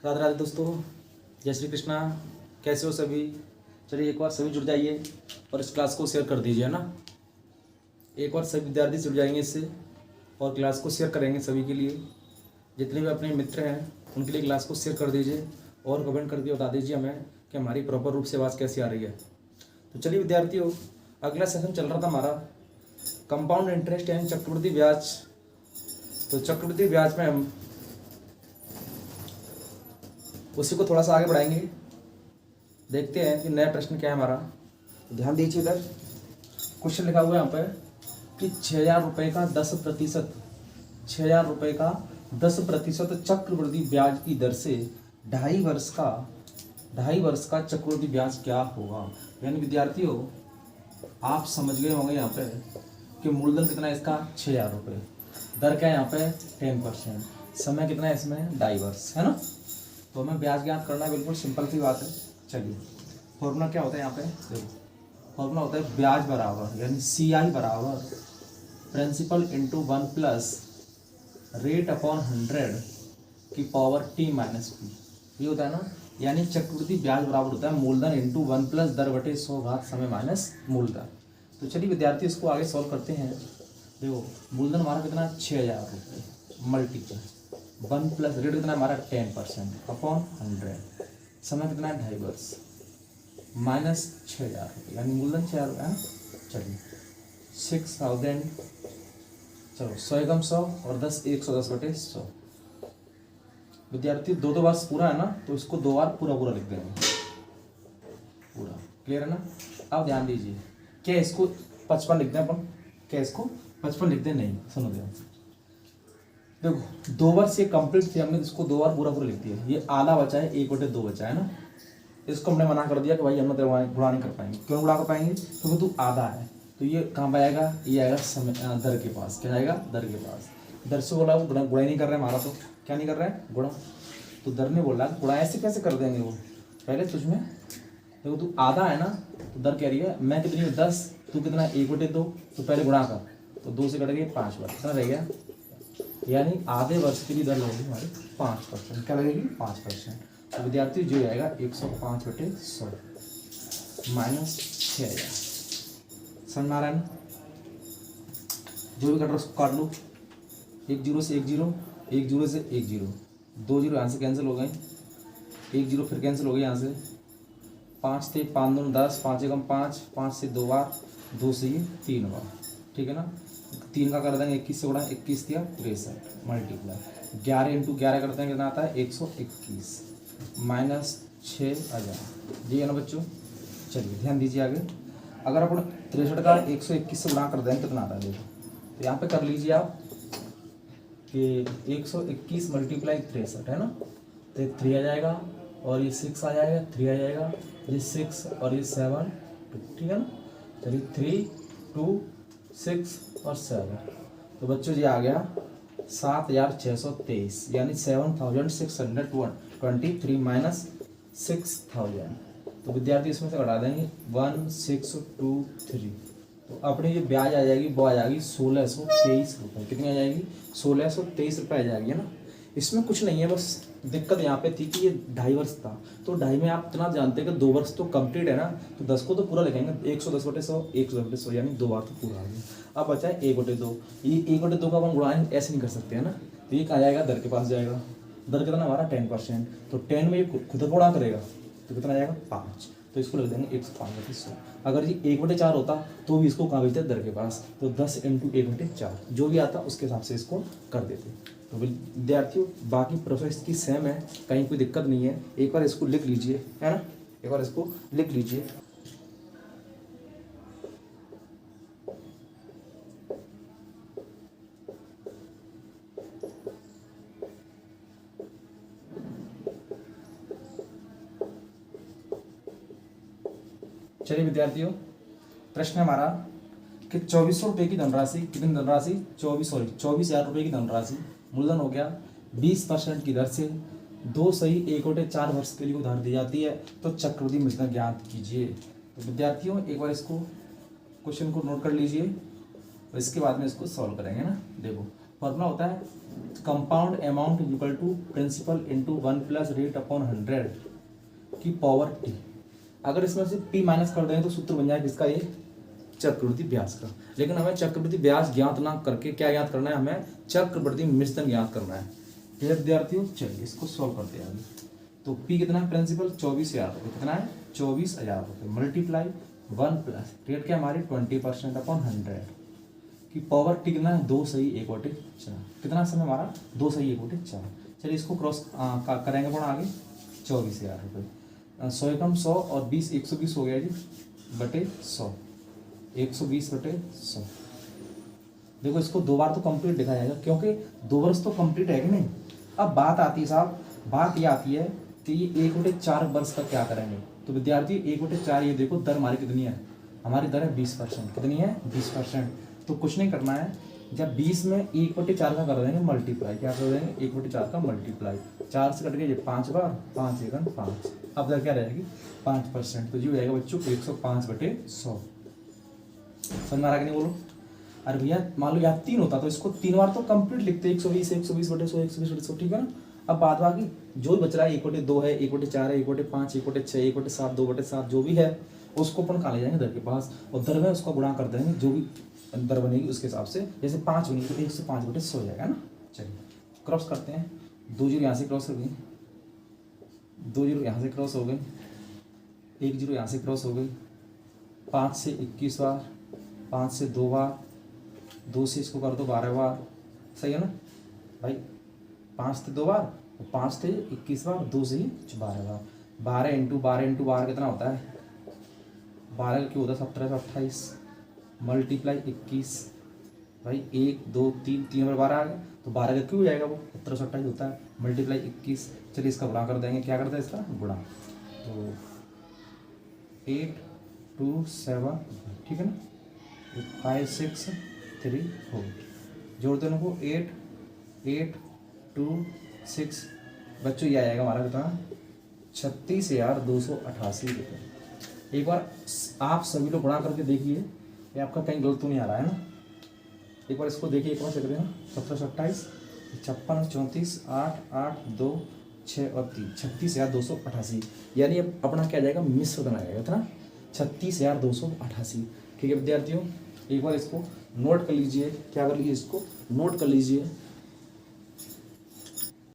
राधे राधे दोस्तों, जय श्री कृष्णा। कैसे हो सभी? चलिए एक बार सभी जुड़ जाइए और इस क्लास को शेयर कर दीजिए ना। एक बार सभी विद्यार्थी जुड़ जाएंगे इससे और क्लास को शेयर करेंगे सभी के लिए। जितने भी अपने मित्र हैं उनके लिए क्लास को शेयर कर दीजिए और कमेंट करके बता दीजिए हमें कि हमारी प्रॉपर रूप से आवाज़ कैसी आ रही है। तो चलिए विद्यार्थियों, अगला सेशन चल रहा था हमारा कंपाउंड इंटरेस्ट यानी चक्रवृद्धि ब्याज। तो चक्रवृद्धि ब्याज में हम उसी को थोड़ा सा आगे बढ़ाएंगे। देखते हैं कि नया प्रश्न क्या है हमारा। तो ध्यान दीजिए, इधर क्वेश्चन लिखा हुआ है यहाँ पर कि 6,000 रुपये का 10%, 6,000 रुपये का 10% चक्रवृद्धि ब्याज की दर से 2.5 वर्ष का चक्रवृद्धि ब्याज क्या होगा। यानी विद्यार्थियों, आप समझ गए होंगे यहाँ पे कि मूलधन कितना है इसका 6,000 रुपये, दर क्या है यहाँ पे 10%, समय कितना है इसमें 2.5 वर्ष है ना। तो हमें ब्याज ज्ञात करना है, बिल्कुल सिंपल सी बात है। चलिए फॉर्मूला क्या होता है यहाँ पे, देखो फॉर्मूला होता है ब्याज बराबर यानी CI बराबर principal into 1 plus rate upon 100 की पावर T माइनस P, ये होता है ना। यानी चक्रवृद्धि ब्याज बराबर होता है मूलधन इंटू 1 प्लस दर बटे 100 घात समय माइनस मूलधन। तो चलिए विद्यार्थी इसको आगे सॉल्व करते हैं। देखो मूलधन हमारा कितना 6,000 रुपये मल्टीपल 1 प्लस रेट कितना हमारा 10% अपॉन 100, समय कितना है 2.5 वर्ष माइनस 6,000 रुपये यानी मूलधन 6,000 रुपये है। चलिए 6,000, चलो 100 एकम 100 और 10 110 बटे 100। विद्यार्थी दो वर्ष पूरा है ना, तो इसको 2 बार पूरा लिख देंगे, पूरा क्लियर है ना। अब ध्यान दीजिए, क्या इसको 55 लिखते हैं अपन, क्या इसको 55 लिखते हैं? नहीं, सुनो देखो 2 वर्ष ये कंप्लीट थी, हमने इसको 2 बार पूरा लिख दिया। ये आधा बचा है, 1/2 बचा है ना। इसको हमने मना कर दिया कि भाई हम लोग गुणा नहीं कर पाएंगे। क्यों गुणा कर पाएंगे? क्योंकि तू आधा है। तो ये कहाँ पर आएगा? ये आएगा समय दर के पास। क्या आएगा? दर के पास। दर से बोला वो गुणा नहीं कर रहे हैं हमारा, तो क्या नहीं कर रहे हैं? गुणा। तो दर ने बोला गुणा ऐसे कैसे कर देंगे वो, पहले तुझमें देखो तू आधा है ना, तो दर कह रही है मैं कितनी हूँ 10, तू कितना 1/2, तो पहले गुणा कर, तो 2 से कट गए 5 बार, कितना रह गया? यानी आधे वर्ष की भी दर लगेगी हमारी 5%। क्या लगेगी? 5%। तो विद्यार्थी जो आएगा 105/100 माइनस 6,000। समझ में आ रहा है ना? जो भी कट रहा है उसको काट लो। 1 0 से 1 0, 1 0 से 1 0, 2 0 यहाँ से कैंसिल हो गए, 1 0 फिर कैंसिल हो गए यहाँ से। 5 थे, 5 दूनी 10, 5 एकम 5, 5 से 2 बार, 2 से ये 3 बार, ठीक है ना। 3 का कर देंगे 21 से गुणा, 21 दिया 63 मल्टीप्लाई 11 इंटू 11 करते हैं कितना आता है 121 माइनस 6,000, जी है ना बच्चों। चलिए ध्यान दीजिए आगे, अगर अपन 63 का 121 से गुणा कर दें कितना आता है देखो। तो यहाँ पे कर लीजिए आप कि 121 मल्टीप्लाई 63 है ना, तो 3 आ जाएगा और ये 6 आ जाएगा, 3 आ जाएगा, ये 6 और ये 7, ठीक है ना। चलिए 3 2 6 और 7, तो बच्चों ये आ गया 7,623 यानी 7,623 माइनस 6,000। तो विद्यार्थी इसमें से घटा देंगे 1623, तो अपनी जो ब्याज आ जाएगी वो आ जाएगी 1,623 रुपये। कितनी आ जाएगी? 1,623 रुपये आ जाएगी, है ना। इसमें कुछ नहीं है, बस दिक्कत यहाँ पे थी कि ये 2.5 वर्ष था, तो 2.5 में आप इतना जानते हैं कि 2 वर्ष तो कंप्लीट है ना, तो 10 को तो पूरा लिखेंगे 110/100, 110/100 यानी 2 बार तो पूरा आ गया। अब बचा है 1/2। ये 1/2 का अपन गुणा ऐसे नहीं कर सकते है ना, तो ये कहाँ जाएगा? दर के पास जाएगा। दर कितना हमारा 10%, तो 10 में ये खुद गुणा करेगा तो कितना जाएगा 5, तो इसको लिख देंगे 105/100। अगर ये 1/4 होता तो भी इसको कहाँ भेजते दर के पास, तो 10 इंटू 1/4 जो भी आता उसके हिसाब से इसको कर देते। तो विद्यार्थियों बाकी प्रोसेस की सेम है, कहीं कोई दिक्कत नहीं है। एक बार इसको लिख लीजिए, है ना, एक बार इसको लिख लीजिए। चलिए विद्यार्थियों, प्रश्न हमारा कि 2,400 रुपये की धनराशि, कितनी धनराशि 24,000 रुपये की धनराशि मूलधन हो गया 20% की दर से 2.4 वर्ष के लिए उधार दी जाती है, तो चक्रवृद्धि मिश्रण ज्ञात कीजिए। तो विद्यार्थियों एक बार इसको क्वेश्चन को नोट कर लीजिए और इसके बाद में इसको सॉल्व करेंगे ना। देखो फॉर्मूला होता है compound amount equal to principal into 1 plus rate upon 100 की पावर टी। अगर इसमें से p माइनस कर देंगे तो सूत्र बन जाएगा किसका, ये चक्रवृद्धि ब्याज का। लेकिन हमें चक्रवृद्धि ब्याज ज्ञात ना करके क्या ज्ञात करना है, हमें चक्रवृद्धि मिश्रण ज्ञात करना है। क्लियर विद्यार्थियों, चलिए इसको सॉल्व करते हैं आगे। तो p कितना है प्रिंसिपल 24,000 रुपये, कितना है 24,000 रुपये मल्टीप्लाई 1 प्लस रेट क्या हमारी 20% अपॉन 100 की पावर टी कितना है 2 सही 1/4। कितना समय हमारा 2 सही 1/4। चलिए इसको क्रॉस करेंगे थोड़ा आगे। 24,000 रुपये 100 एकम 100 और 20 120 हो गया जी बटे 100, 120 बटे 100। देखो इसको 2 बार तो कंप्लीट लिखा जाएगा क्योंकि 2 वर्ष तो कंप्लीट है कि नहीं। अब बात आती है साहब, बात ये आती है कि ये 1/4 वर्ष का क्या करेंगे। तो विद्यार्थी 1/4 ये देखो दर हमारी कितनी है, हमारी दर है 20%। कितनी है 20%। तो कुछ नहीं करना है, जब 20 में 1/4 का कर देंगे मल्टीप्लाई, क्या कर देंगे 1/4 का मल्टीप्लाई, 4 से कट गए 5 बार, 5 एकम 5। अब दर क्या रहेगी 5%। तो जी हो जाएगा बच्चों 105/100। समझ में आ रहा कि नहीं बोलो। अरे भैया मान लो यहाँ 3 होता तो इसको 3 बार तो कंप्लीट लिखते 120 120/100 120/100, ठीक है ना। अब बाद बाकी जो बच रहा है 1/2 है 1/4 है 1/5 1/6 1/7 2/7 जो भी है उसको अपन कहा ले जाएंगे दर के पास, और दर में उसका गुणा कर देंगे जो भी दर बनेगी उसके हिसाब से। जैसे 5 बनेगी तो 105/100 हो जाएगा ना। चलिए क्रॉस करते हैं। 2 जीरो यहाँ से क्रॉस हो गई, 2 जीरो यहाँ से क्रॉस हो गई, 1 जीरो यहाँ से क्रॉस हो गई, 5 से 21 बार, 5 से 2 बार, 2 से इसको कर दो 12 बार, सही है ना भाई। 5 से 2 बार, 5 से 21 बार, 2 से 12 बार, 12 इंटू 12 कितना होता है 12 क्यों होता है 17 से 28 मल्टीप्लाई 21 भाई 1 2 3 बार 12 आ गया तो 12 का क्यों हो जाएगा वो 17 से 28 होता है मल्टीप्लाई 21। चलिए इसका गुणा कर देंगे, क्या करते हैं इसका गुणा। तो 8 2 7 ठीक है ना, 5 6 3 4 जोड़ देने को 8 8 2 6 बच्चों ये आएगा हमारा कितना 36,288 रुपये। एक बार आप सभी लोग गुणा करके देखिए, ये आपका कहीं गलत तो नहीं आ रहा है ना। एक बार इसको देखिए, एक बार चेक देना 17 से 28 56 34 8 8 2 6 और 3 36,288। यानी अब अपना क्या जाएगा मिश्र बना जाएगा इतना 36,288। ठीक है विद्यार्थियों, एक बार इसको नोट कर लीजिए, क्या कर लीजिए इसको नोट कर लीजिए।